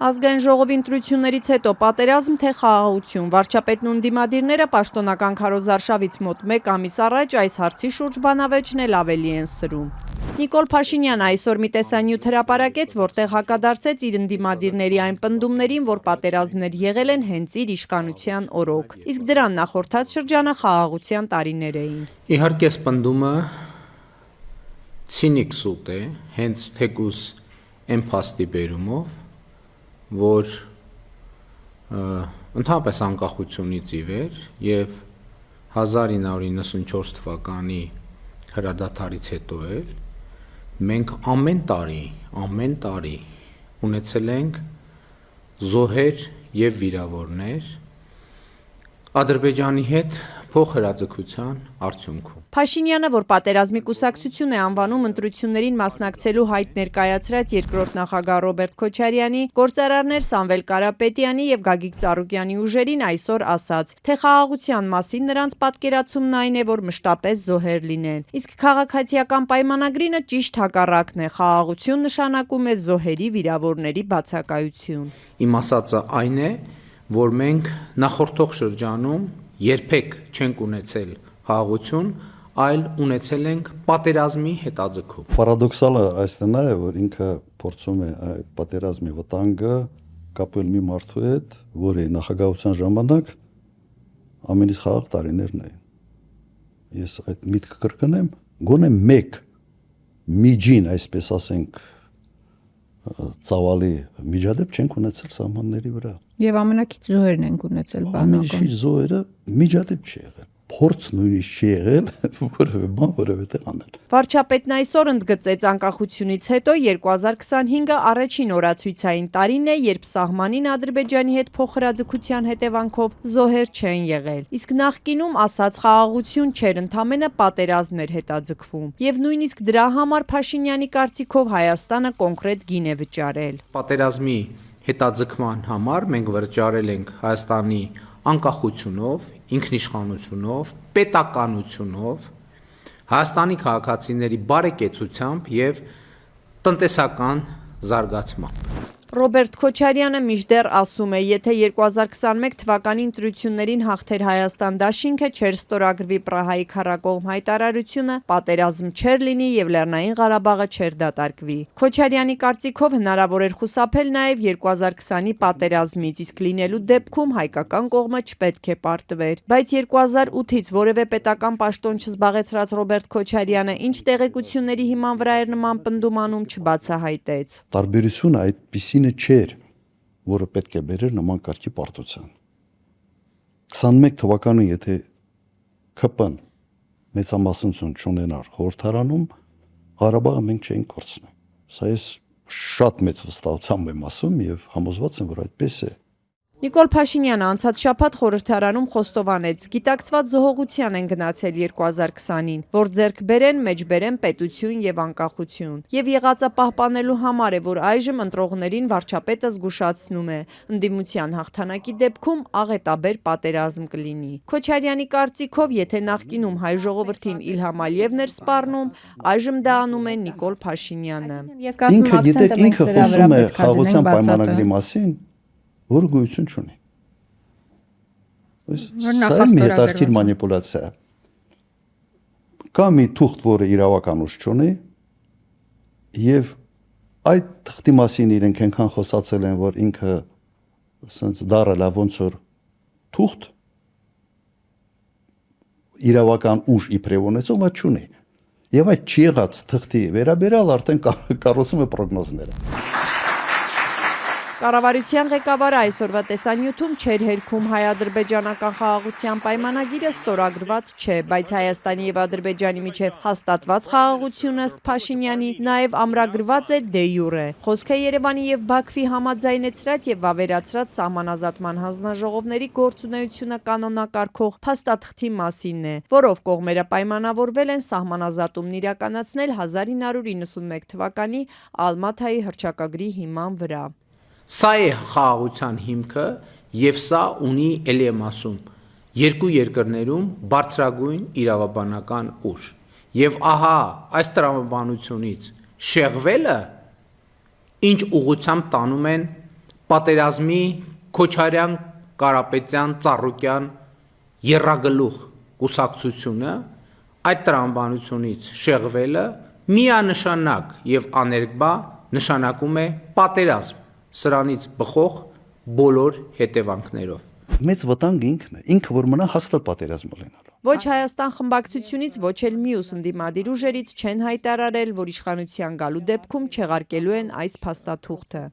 Ազգային ժողովի ընտրություններից հետո պատերազմ թե խաղաղություն, վարչապետն ու ընդդիմադիրները պաշտոնական քարոզարշավից մոտ 1 ամիս առաջ այս հարցի շուրջ բանավեճն էլ ավելի են սրում։ Նիկոլ Փաշինյանը այսօր մի տեսանյութ հրապարակեց, որտեղ հակադարձեց իր ընդդիմադիրների այն պնդումներին, որ պատերազմներ եղել են հենց իր իշխանության օրոք։ Իսկ դրան նախորդած շրջանը խաղաղության տարիներ էին։ Իհարկե, պնդումը ցինիկ սուտ է, հենց թեկուզ այն փաստի բերումով, որ ընդհանրապես անկախությունից ի վեր եւ 1994 թվականի հրադադարից հետո էլ մենք ամեն տարի ունեցել ենք զոհեր եւ վիրավորներ Ադրբեջանի հետ փոխհրաձգության արդյունքում։ Փաշինյանը, որ պատերազմի կուսակցություն է անվանում ընտրություններին մասնակցելու հայտ ներկայացրած երկրորդ նախագահ Ռոբերտ Քոչարյանի, գործարարներ Սամվել Կարապետյանի եւ Գագիկ Ծառուկյանի ուժերին այսօր ասաց, թե խաղաղության մասին նրանց պատկերացումն այն է, որ մշտապես զոհեր լինեն։ Իսկ քաղաքացիական պայմանագրինը ճիշտ հակառակն է, խաղաղություն նշանակում է զոհերի, վիրավորների բացակայություն։ Իմ ասածը այն է, որ մենք նախորդող շրջանում երբեք չենք ունեցել խաղաղություն, այլ ունեցել ենք պատերազմի հետաձգում։ Պարադոքսալը այստեղ է, որ ինքը փորձում է այդ պատերազմի վտանգը կապել մի մարդու հետ, որի նախագահության ժամանակ ամենից խաղաղ տարիներն էին։ Ես այդ միտքը կրկնեմ, գոնե մեկ միջին, այսպես ասենք, ծավալի միջադեպ չենք ունեցել սահմանների վրա։ Եվ ամենակից զոհերն ենք ունեցել բանակում։ Ամենից զոհերը միջադեպ չի եղել։ Փորձ նույնիսկ չի եղել որևէ բան որևէ տեղ անել։ Վարչապետն այսօր ընդգծեց անկախությունից հետո 2025-ը առաջին օրացույցային տարին է, երբ սահմանին Ադրբեջանի հետ փոխհրաձգության հետևանքով զոհեր չեն եղել։ Իսկ նախկինում ասած խաղաղություն չէր, ընդամենը պատերազմ էր հետաձգվում։ Եվ նույնիսկ դրա համար Փաշինյանի կարծիքով Հայաստանը կոնկրետ գին է վճարել։ Պատերազմի հետաձգման համար մենք վճարել ենք Հայաստանի անկախությունով, ինքնիշխանությունով, պետականությունով, Հայաստանի քաղաքացիների բարեկեցությամբ եւ տնտեսական զարգացմամբ։ Ռոբերտ Քոչարյանը մինչդեռ ասում է, եթե 2021 թվականի ընտրություններին հաղթեր Հայաստան դաշինքը, չէր ստորագրվի Պրահայի քառակողմ հայտարարությունը, պատերազմ չէր լինի եւ Լեռնային Ղարաբաղը չէր դատարկվի։ Քոչարյանի կարծիքով հնարավոր էր խուսափել նաեւ 2020-ի պատերազմից, իսկ լինելու դեպքում հայկական կողմը չպետք է պարտվեր։ Բայց 2008-ից որևէ պետական պաշտոն չզբաղեցրած Ռոբերտ Քոչարյանը ինչ տեղեկությունների հիման վրա էր նման պնդում անում չբացահայտեց։ Տարբերությունը այդպիսի չէր, որը պետք է բերեր նման կարգի պարտության։ 21 թվականին, եթե ԿՊ-ն մեծամասնություն չունենար խորհրդարանում, Ղարաբաղը մենք չէինք կորցնի։ Սա ես շատ մեծ վստահությամբ եմ ասում եւ համոզված եմ, որ այդպես է։ Նիկոլ Փաշինյանը անցած շաբաթ խորհրդարանում խոստովանեց, գիտակցված զոհողության են գնացել 2020-ին, որ ձեռք բերեն, մեջբերեն պետություն եւ անկախություն։ Եվ եղածը պահպանելու համար է, որ այժմ ընտրողներին վարչապետը զգուշացնում է, ընդդիմության հաղթանակի դեպքում աղետաբեր պատերազմ կլինի։ Քոչարյանի կարծիքով, եթե նախկինում հայ ժողովրդին Իլհամ Ալիևն էր սպառնում, այժմ դա անում է Նիկոլ Փաշինյանը։ Ինքը գիտեք, ինքը խոսում է խաղաղության պայմանագրի մասին, որ գույություն չունի։ Սա մի հետարքիր մանիպուլացիա է։ Կա մի թուղթ, որը իրավական ուժ չունի, եւ այդ թղթի մասին իրենք այնքան խոսացել են, որ ինքը ասենց դարել է ոնց որ թուղթ իրավական ուժ իբրև ունեցող, բայց չունի։ Եվ այդ չի եղած թղթի վերաբերյալ արդեն կառուցում է պրոգնոզները։ Կառավարության ղեկավարը այսօրվա տեսանյութում չէր հերքում հայ-ադրբեջանական խաղաղության պայմանագիրը ստորագրված չէ, բայց Հայաստանի եւ Ադրբեջանի միջև հաստատված խաղաղությունը ըստ Փաշինյանի նաեւ ամրագրված է դե յուրե։ Խոսքը Երևանի եւ Բաքվի համաձայնեցրած եւ վավերացրած սահմանազատման հանձնաժողովների գործունեությունը կանոնակարգող փաստաթղթի մասինն է, որով կողմերը պայմանավորվել են սահմանազատումն իրականացնել 1991 թվականի Ալմաթայի հռչակագրի հիման վրա։ Սա է խաղաղության հիմքը եւ սա ունի, ելի եմ ասում, երկու երկրներում բարձրագույն իրավաբանական ուժ։ Եվ ահա այս տրամաբանությունից շեղվելը ինչ ուղղությամբ տանում են պատերազմի Քոչարյան, Կարապետյան, Ծառուկյան երրագլուխ կուսակցությունը այդ տրամաբանությունից շեղվելը միանշանակ եւ աներկբա նշանակում է պատերազմ սրանից բխող բոլոր հետևանքներով։ Մեծ վտանգ ինքն է, ինքը որ մնա հաստատ պատերազմ ունենալու։ Ոչ Հայաստան խմբակցությունից, ոչ էլ մյուս ընդդիմադիր ուժերից չեն հայտարարել, որ իշխանության գալու դեպքում չեղարկելու են այս փաստաթուղթը։